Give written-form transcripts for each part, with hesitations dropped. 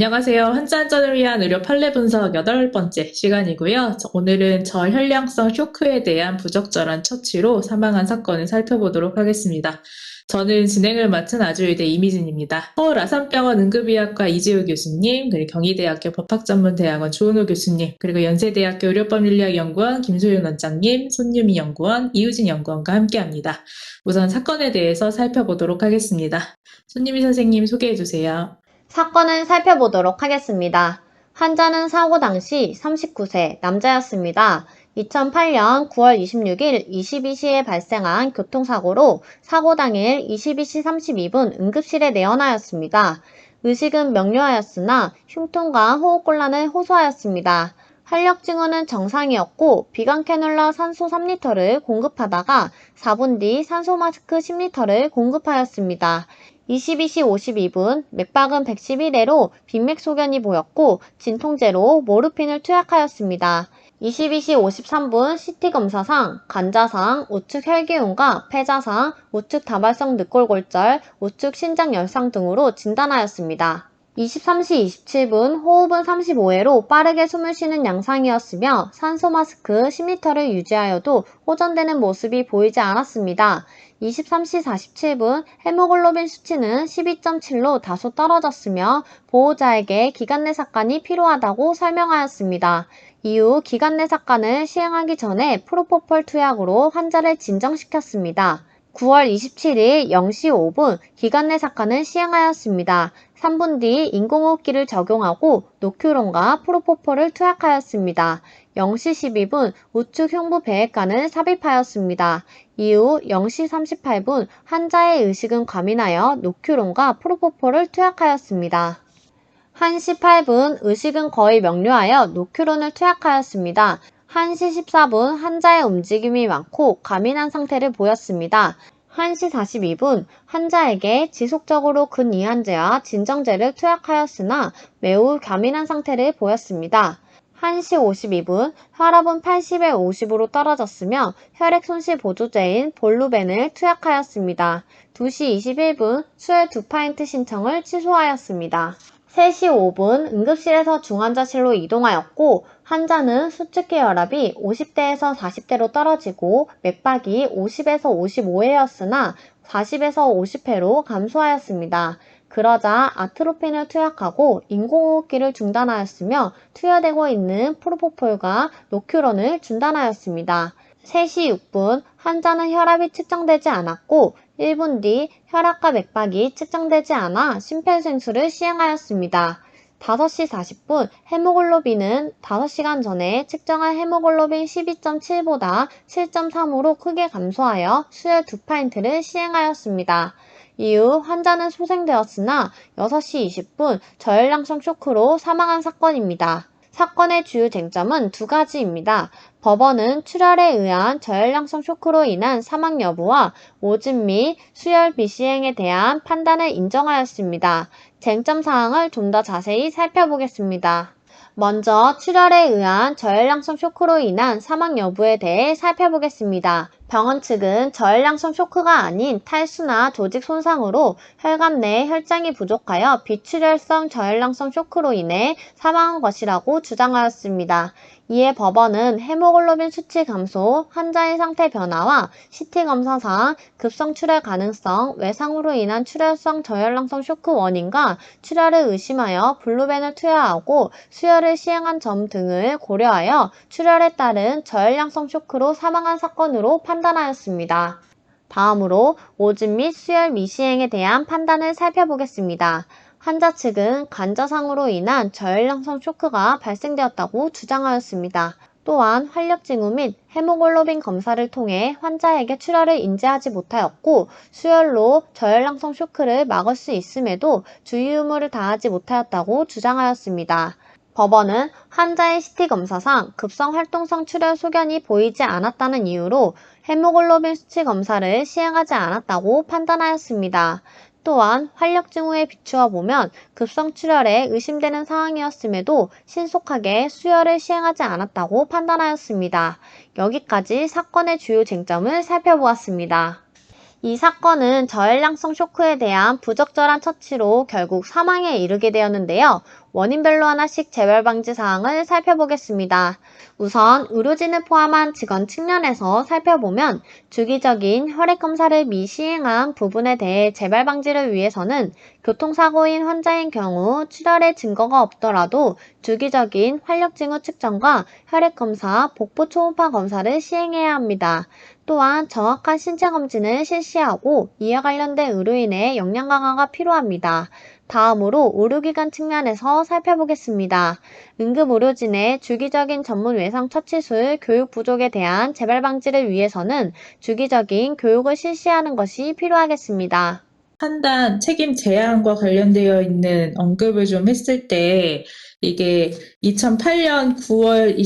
안녕하세요. 환자를 위한 의료 판례 분석 8번째 시간이고요. 오늘은 저혈량성 쇼크에 대한 부적절한 처치로 사망한 사건을 살펴보도록 하겠습니다. 저는 진행을 맡은 아주의대 이미진입니다. 서울 아산병원 응급의학과 이지우 교수님, 그리고 경희대학교 법학전문대학원 조은호 교수님, 그리고 연세대학교 의료법인의학연구원 김소윤 원장님, 손유미 연구원, 이우진 연구원과 함께합니다. 우선 사건에 대해서 살펴보도록 하겠습니다. 손유미 선생님 소개해 주세요. 사건을 살펴보도록 하겠습니다. 환자는 사고 당시 39세 남자였습니다. 2008년 9월 26일 22시에 발생한 교통사고로 사고 당일 22시 32분 응급실에 내원하였습니다. 의식은 명료하였으나 흉통과 호흡곤란을 호소하였습니다. 활력 징후는 정상이었고 비강 캐놀라 산소 3리터를 공급하다가 4분 뒤 산소 마스크 10리터를 공급하였습니다. 22시 52분 맥박은 111회로 빈맥 소견이 보였고 진통제로 모르핀을 투약하였습니다. 22시 53분 CT검사상 간자상 우측 혈기운과 폐자상 우측 다발성 늑골골절, 우측 신장열상 등으로 진단하였습니다. 23시 27분 호흡은 35회로 빠르게 숨을 쉬는 양상이었으며 산소 마스크 10리터를 유지하여도 호전되는 모습이 보이지 않았습니다. 23시 47분 헤모글로빈 수치는 12.7로 다소 떨어졌으며 보호자에게 기관 내 삭간이 필요하다고 설명하였습니다. 이후 기관 내 삭간을 시행하기 전에 프로포폴 투약으로 환자를 진정시켰습니다. 9월 27일 0시 5분 기관 내 삭간을 시행하였습니다. 3분 뒤 인공호흡기를 적용하고 노큐론과 프로포폴을 투약하였습니다. 0시 12분 우측 흉부 배액관을 삽입하였습니다. 이후 0시 38분 환자의 의식은 과민하여 노큐론과 프로포폴을 투약하였습니다. 1시 8분 의식은 거의 명료하여 노큐론을 투약하였습니다. 1시 14분 환자의 움직임이 많고 과민한 상태를 보였습니다. 1시 42분 환자에게 지속적으로 근이한제와 진정제를 투약하였으나 매우 과민한 상태를 보였습니다. 1시 52분 혈압은 80에 50으로 떨어졌으며 혈액 손실 보조제인 볼루벤을 투약하였습니다. 2시 21분 수혈 2파인트 신청을 취소하였습니다. 3시 5분 응급실에서 중환자실로 이동하였고 환자는 수축기 혈압이 50대에서 40대로 떨어지고 맥박이 50에서 55회였으나 40에서 50회로 감소하였습니다. 그러자 아트로핀을 투약하고 인공호흡기를 중단하였으며 투여되고 있는 프로포폴과 노큐론을 중단하였습니다. 3시 6분 환자는 혈압이 측정되지 않았고 1분 뒤 혈압과 맥박이 측정되지 않아 심폐소생술을 시행하였습니다. 5시 40분 헤모글로빈은 5시간 전에 측정한 헤모글로빈 12.7보다 7.3으로 크게 감소하여 수혈 2파인트를 시행하였습니다. 이후 환자는 소생되었으나 6시 20분 저혈량성 쇼크로 사망한 사건입니다. 사건의 주요 쟁점은 두 가지입니다. 법원은 출혈에 의한 저혈량성 쇼크로 인한 사망 여부와 오줌 및 수혈 미시행에 대한 판단을 인정하였습니다. 쟁점 사항을 좀 더 자세히 살펴보겠습니다. 먼저 출혈에 의한 저혈량성 쇼크로 인한 사망 여부에 대해 살펴보겠습니다. 병원 측은 저혈량성 쇼크가 아닌 탈수나 조직 손상으로 혈관 내 혈장이 부족하여 비출혈성 저혈량성 쇼크로 인해 사망한 것이라고 주장하였습니다. 이에 법원은 헤모글로빈 수치 감소, 환자의 상태 변화와 CT 검사상 급성 출혈 가능성, 외상으로 인한 출혈성 저혈량성 쇼크 원인과 출혈을 의심하여 블루벤을 투여하고 수혈을 시행한 점 등을 고려하여 출혈에 따른 저혈량성 쇼크로 사망한 사건으로 판단하였습니다. 다음으로 오줌 및 수혈 미시행에 대한 판단을 살펴보겠습니다. 환자 측은 간자상으로 인한 저혈량성 쇼크가 발생되었다고 주장하였습니다. 또한 활력 징후 및 헤모글로빈 검사를 통해 환자에게 출혈을 인지하지 못하였고 수혈로 저혈량성 쇼크를 막을 수 있음에도 주의 의무를 다하지 못하였다고 주장하였습니다. 법원은 환자의 CT검사상 급성 활동성 출혈 소견이 보이지 않았다는 이유로 헤모글로빈 수치 검사를 시행하지 않았다고 판단하였습니다. 또한 활력 징후에 비추어 보면 급성 출혈에 의심되는 상황이었음에도 신속하게 수혈을 시행하지 않았다고 판단하였습니다. 여기까지 사건의 주요 쟁점을 살펴보았습니다. 이 사건은 저혈량성 쇼크에 대한 부적절한 처치로 결국 사망에 이르게 되었는데요. 원인별로 하나씩 재발 방지 사항을 살펴보겠습니다. 우선 의료진을 포함한 직원 측면에서 살펴보면 주기적인 혈액 검사를 미시행한 부분에 대해 재발 방지를 위해서는 교통사고인 환자인 경우 출혈의 증거가 없더라도 주기적인 활력 징후 측정과 혈액 검사, 복부 초음파 검사를 시행해야 합니다. 또한 정확한 신체 검진을 실시하고 이와 관련된 의료인의 역량 강화가 필요합니다. 다음으로 의료기관 측면에서 살펴보겠습니다. 응급의료진의 주기적인 전문 외상 처치술 교육 부족에 대한 재발 방지를 위해서는 주기적인 교육을 실시하는 것이 필요하겠습니다. 판단, 책임 제한과 관련되어 있는 언급을 좀 했을 때 이게 2008년 9월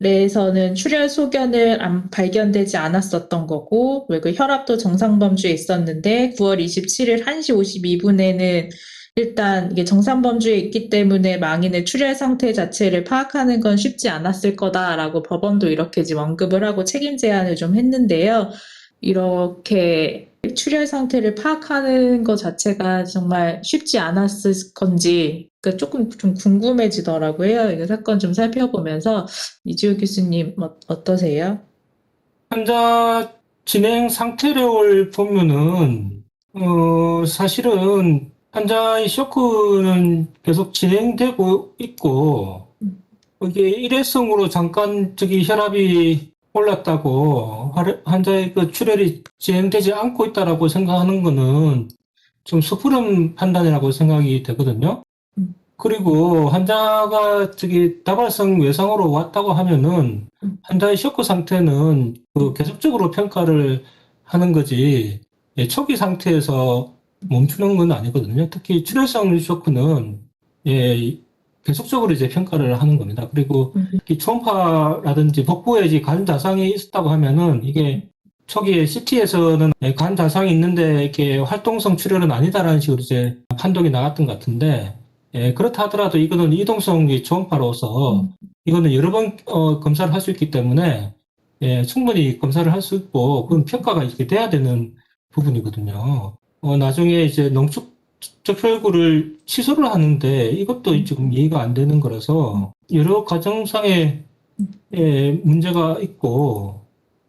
26일에서는 출혈 소견을 발견되지 않았었던 거고, 그리고 혈압도 정상 범주에 있었는데 9월 27일 1시 52분에는 일단 이게 정상 범주에 있기 때문에 망인의 출혈 상태 자체를 파악하는 건 쉽지 않았을 거다라고 법원도 이렇게 지금 언급을 하고 책임 제한을 좀 했는데요. 이렇게 출혈 상태를 파악하는 것 자체가 정말 쉽지 않았을 건지 그러니까 조금 좀 궁금해지더라고요. 이 사건 좀 살펴보면서 이지호 교수님 어떠세요? 환자 진행 상태를 보면은, 사실은 환자의 쇼크는 계속 진행되고 있고, 이게 일회성으로 잠깐 혈압이 올랐다고 환자의 그 출혈이 진행되지 않고 있다라고 생각하는 거는 좀 섣부른 판단이라고 생각이 되거든요. 그리고 환자가 다발성 외상으로 왔다고 하면은 환자의 쇼크 상태는 계속적으로 평가를 하는 거지, 초기 상태에서 멈추는 건 아니거든요. 특히 출혈성 쇼크는 계속적으로 이제 평가를 하는 겁니다. 그리고 이 초음파라든지 복부에 이제 간 자상이 있었다고 하면은 이게 초기에 CT에서는 간 자상이 있는데 이렇게 활동성 출혈은 아니다라는 식으로 이제 판독이 나왔던 것 같은데, 그렇다 하더라도 이거는 이동성 초음파로서 이거는 여러 번 검사를 할 수 있기 때문에 충분히 검사를 할 수 있고 그건 평가가 이렇게 돼야 되는 부분이거든요. 나중에 이제 농축적 혈구를 취소를 하는데 이것도 지금 이해가 안 되는 거라서 여러 과정상의 문제가 있고,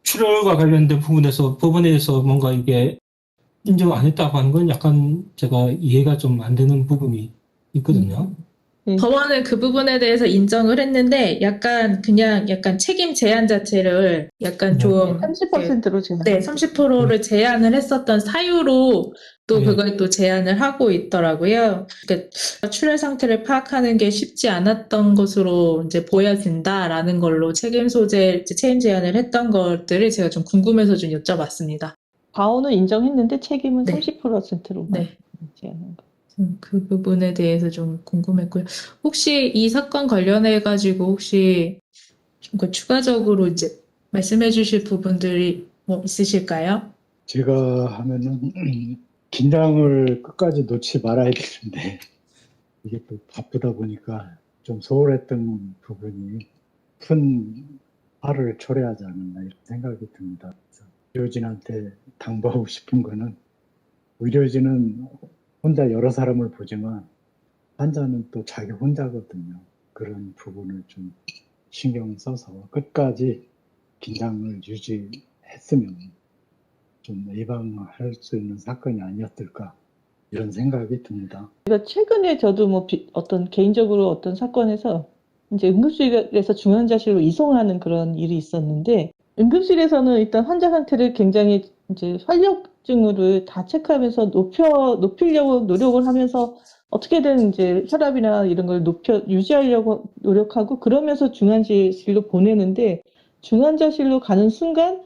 출혈과 관련된 부분에서 법원에서 뭔가 이게 인정 안 했다고 하는 건 약간 제가 이해가 좀 안 되는 부분이 있거든요. 법원은 그 부분에 대해서 인정을 했는데 약간 책임 제한 자체를 약간 좀 30%로 제한. 네, 30%를 제한을 했었던 사유로 또 그걸 또 제한을 하고 있더라고요. 그러니까 출혈 상태를 파악하는 게 쉽지 않았던 것으로 이제 보여진다라는 걸로 책임 제한을 했던 것들을 제가 좀 궁금해서 좀 여쭤봤습니다. 과오는 인정했는데 책임은 네. 30%로만 네. 제한한 거. 그 부분에 대해서 좀 궁금했고요. 혹시 이 사건 관련해가지고 혹시 좀 추가적으로 이제 말씀해 주실 부분들이 뭐 있으실까요? 제가 하면은 긴장을 끝까지 놓지 말아야 되는데 이게 또 바쁘다 보니까 좀 소홀했던 부분이 큰 화를 초래하지 않았나 이런 생각이 듭니다. 그래서 의료진한테 당부하고 싶은 거는, 의료진은 혼자 여러 사람을 보지만 환자는 또 자기 혼자거든요. 그런 부분을 좀 신경 써서 끝까지 긴장을 유지했으면 좀 예방할 수 있는 사건이 아니었을까 이런 생각이 듭니다. 그러니까 최근에 저도 뭐 어떤 개인적으로 어떤 사건에서 이제 응급실에서 중환자실로 이송하는 그런 일이 있었는데, 응급실에서는 일단 환자 상태를 굉장히 이제 활력증후를 다 체크하면서 높이려고 노력을 하면서 어떻게든 이제 혈압이나 이런 걸 유지하려고 노력하고, 그러면서 중환자실로 보내는데, 중환자실로 가는 순간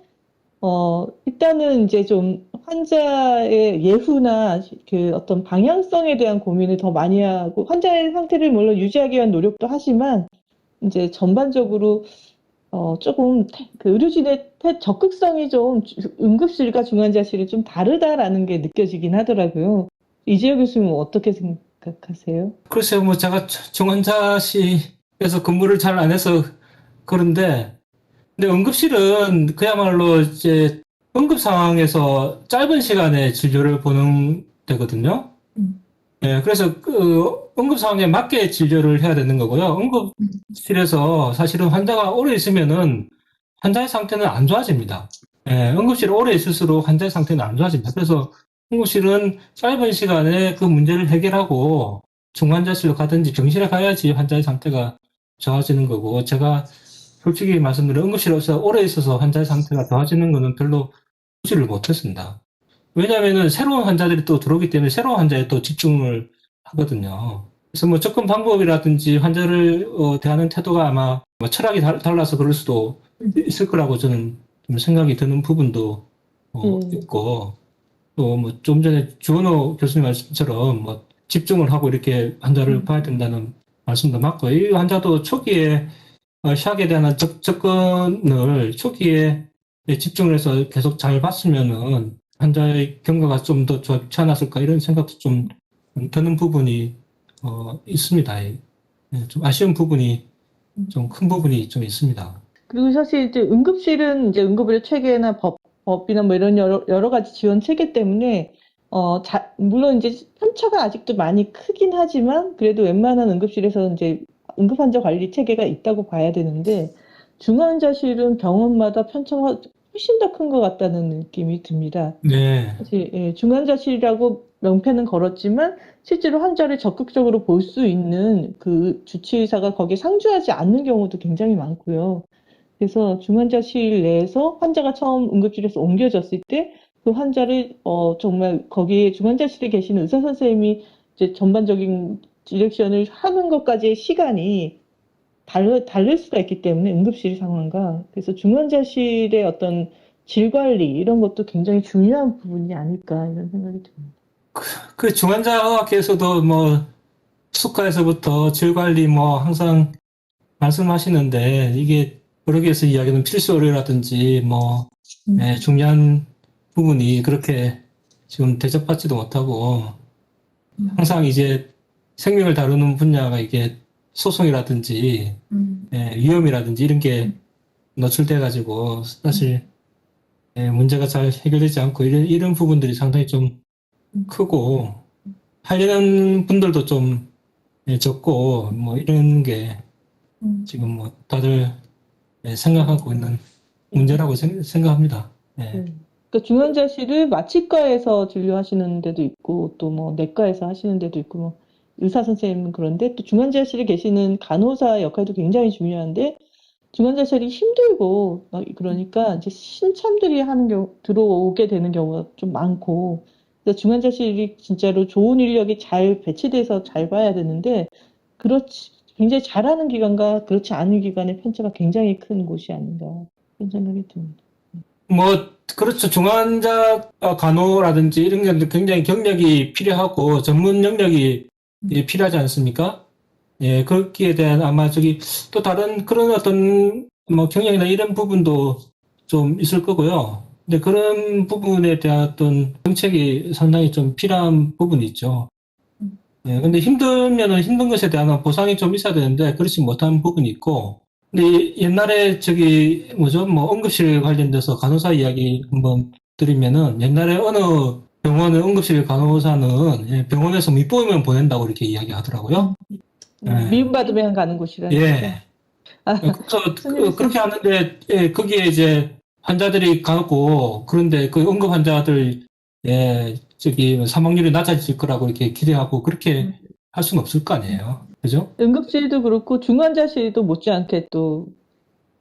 일단은 이제 좀 환자의 예후나 그 어떤 방향성에 대한 고민을 더 많이 하고, 환자의 상태를 물론 유지하기 위한 노력도 하지만 이제 전반적으로 조금 그 의료진의 적극성이 좀 응급실과 중환자실이 좀 다르다라는 게 느껴지긴 하더라고요. 이지호 교수님 어떻게 생각하세요? 글쎄요, 뭐 제가 중환자실에서 근무를 잘 안 해서 그런데, 근데 응급실은 그야말로 이제 응급 상황에서 짧은 시간에 진료를 보는 데거든요. 음. 예, 그래서 그 응급 상황에 맞게 진료를 해야 되는 거고요. 응급실에서 사실은 환자가 오래 있으면은 환자의 상태는 안 좋아집니다. 예, 응급실에 오래 있을수록 환자의 상태는 안 좋아집니다. 그래서 응급실은 짧은 시간에 그 문제를 해결하고 중환자실로 가든지 병실에 가야지 환자의 상태가 좋아지는 거고, 제가 솔직히 말씀드려 응급실에서 오래 있어서 환자의 상태가 좋아지는 거는 별로 보지를 못했습니다. 왜냐하면은 새로운 환자들이 또 들어오기 때문에 새로운 환자에 또 집중을 하거든요. 그래서 뭐 접근 방법이라든지 환자를 대하는 태도가 아마 뭐 철학이 달라서 그럴 수도 있을 거라고 저는 좀 생각이 드는 부분도 있고, 또 뭐 좀 전에 주원호 교수님 말씀처럼 뭐 집중을 하고 이렇게 환자를 봐야 된다는 말씀도 맞고, 이 환자도 초기에 시약에 대한 접근을 초기에 집중을 해서 계속 잘 봤으면은 환자의 경과가 좀 더 좋지 않았을까 이런 생각도 좀 드는 부분이 있습니다. 좀 아쉬운 부분이 좀 큰 부분이 좀 있습니다. 그리고 사실 이제 응급실은 이제 응급의료 체계나 법이나 뭐 이런 여러 가지 지원 체계 때문에 물론 이제 편차가 아직도 많이 크긴 하지만 그래도 웬만한 응급실에서 이제 응급환자 관리 체계가 있다고 봐야 되는데 중환자실은 병원마다 편차가 훨씬 더 큰 것 같다는 느낌이 듭니다. 네, 사실 중환자실이라고 명패는 걸었지만 실제로 환자를 적극적으로 볼 수 있는 그 주치의사가 거기에 상주하지 않는 경우도 굉장히 많고요. 그래서 중환자실 내에서 환자가 처음 응급실에서 옮겨졌을 때 그 환자를 정말 거기에 중환자실에 계시는 의사 선생님이 이제 전반적인 디렉션을 하는 것까지의 시간이 다를 수가 있기 때문에 응급실 상황과 그래서 중환자실의 어떤 질 관리 이런 것도 굉장히 중요한 부분이 아닐까 이런 생각이 듭니다. 그 중환자학에서도 뭐 수가에서부터 질 관리 뭐 항상 말씀하시는데, 이게 여러 개에서 이야기하는 필수 의료라든지 뭐 중요한 부분이 그렇게 지금 대접받지도 못하고, 항상 이제 생명을 다루는 분야가 이게 소송이라든지 위험이라든지 이런 게 노출돼 가지고 사실 문제가 잘 해결되지 않고 이런 부분들이 상당히 좀 크고, 하려는 분들도 좀 적고 뭐 이런 게 지금 뭐 다들 생각하고 있는 문제라고 생각합니다. 예. 그러니까 중환자실을 마취과에서 진료하시는 데도 있고 또 뭐 내과에서 하시는 데도 있고 뭐 의사 선생님은 그런데 또 중환자실에 계시는 간호사 역할도 굉장히 중요한데 중환자실이 힘들고 그러니까 이제 신참들이 들어오게 되는 경우가 좀 많고 그래서 중환자실이 진짜로 좋은 인력이 잘 배치돼서 잘 봐야 되는데 굉장히 잘하는 기관과 그렇지 않은 기관의 편차가 굉장히 큰 곳이 아닌가 그런 생각이 듭니다. 뭐 그렇죠. 중환자 간호라든지 이런 게 굉장히 경력이 필요하고 전문 영역이 필요하지 않습니까? 예, 거기에 대한 아마 또 다른 그런 어떤 뭐 경영이나 이런 부분도 좀 있을 거고요. 근데 그런 부분에 대한 어떤 정책이 상당히 좀 필요한 부분이 있죠. 예, 근데 힘들면은 힘든 것에 대한 보상이 좀 있어야 되는데 그렇지 못한 부분이 있고. 근데 옛날에 뭐 응급실 관련돼서 간호사 이야기 한번 드리면은, 옛날에 어느 병원의 응급실 간호사는 병원에서 밑보이면 보낸다고 이렇게 이야기 하더라고요. 미움받으면 가는 곳이라는 거죠. 예. 그래서 그렇게 하는데, 거기에 이제 환자들이 가고, 그런데 그 응급 환자들, 사망률이 낮아질 거라고 이렇게 기대하고, 그렇게 할 수는 없을 거 아니에요. 그죠? 응급실도 그렇고 중환자실도 못지않게 또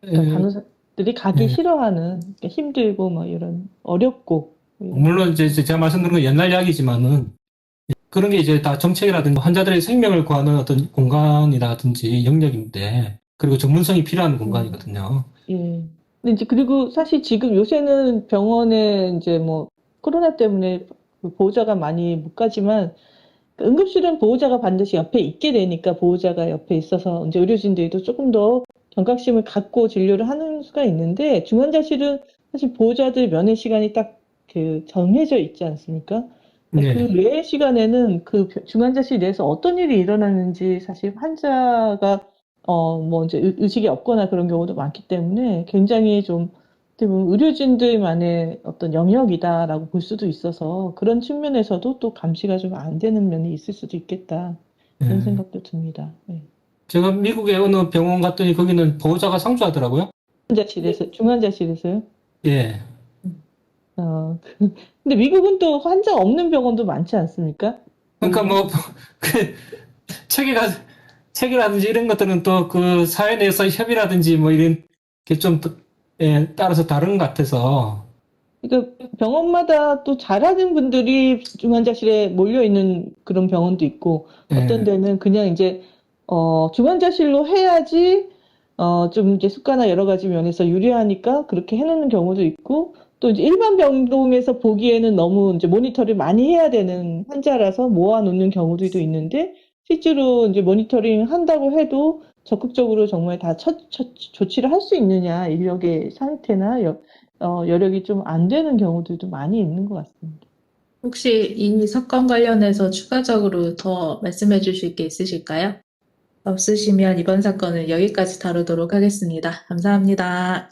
간호사들이 가기 싫어하는 그러니까 힘들고 뭐 이런 어렵고 물론 이제 제가 말씀드린 건 옛날 이야기지만은, 그런 게 이제 다 정책이라든지 환자들의 생명을 구하는 어떤 공간이라든지 영역인데, 그리고 전문성이 필요한 공간이거든요. 예. 근데 이제 그리고 사실 지금 요새는 병원에 이제 뭐 코로나 때문에 그 보호자가 많이 못 가지만 응급실은 보호자가 반드시 옆에 있게 되니까 보호자가 옆에 있어서 이제 의료진들도 조금 더 경각심을 갖고 진료를 하는 수가 있는데 중환자실은 사실 보호자들 면회 시간이 딱 그 정해져 있지 않습니까? 네. 그 외의 시간에는 그 중환자실 내에서 어떤 일이 일어나는지 사실 환자가 뭐 이제 의식이 없거나 그런 경우도 많기 때문에 굉장히 좀 어떻게 보면 의료진들만의 어떤 영역이다라고 볼 수도 있어서 그런 측면에서도 또 감시가 좀 안 되는 면이 있을 수도 있겠다. 그런 예. 생각도 듭니다. 네. 제가 미국의 어느 병원 갔더니 거기는 보호자가 상주하더라고요. 중환자실에서요? 예. 근데 미국은 또 환자 없는 병원도 많지 않습니까? 그러니까 뭐, 그, 체계라든지 이런 것들은 또 그 사회 내에서 협의라든지 뭐 이런 게 좀, 예, 따라서 다른 것 같아서. 그러니까 병원마다 또 잘하는 분들이 중환자실에 몰려 있는 그런 병원도 있고 어떤 예. 데는 그냥 이제 중환자실로 해야지 좀 이제 수가나 여러 가지 면에서 유리하니까 그렇게 해놓는 경우도 있고 또 이제 일반 병동에서 보기에는 너무 이제 모니터를 많이 해야 되는 환자라서 모아놓는 경우들도 있는데 실제로 이제 모니터링 한다고 해도 적극적으로 정말 다 조치를 할 수 있느냐 인력의 상태나 여력이 좀 안 되는 경우들도 많이 있는 것 같습니다. 혹시 이 사건 관련해서 추가적으로 더 말씀해 주실 게 있으실까요? 없으시면 이번 사건은 여기까지 다루도록 하겠습니다. 감사합니다.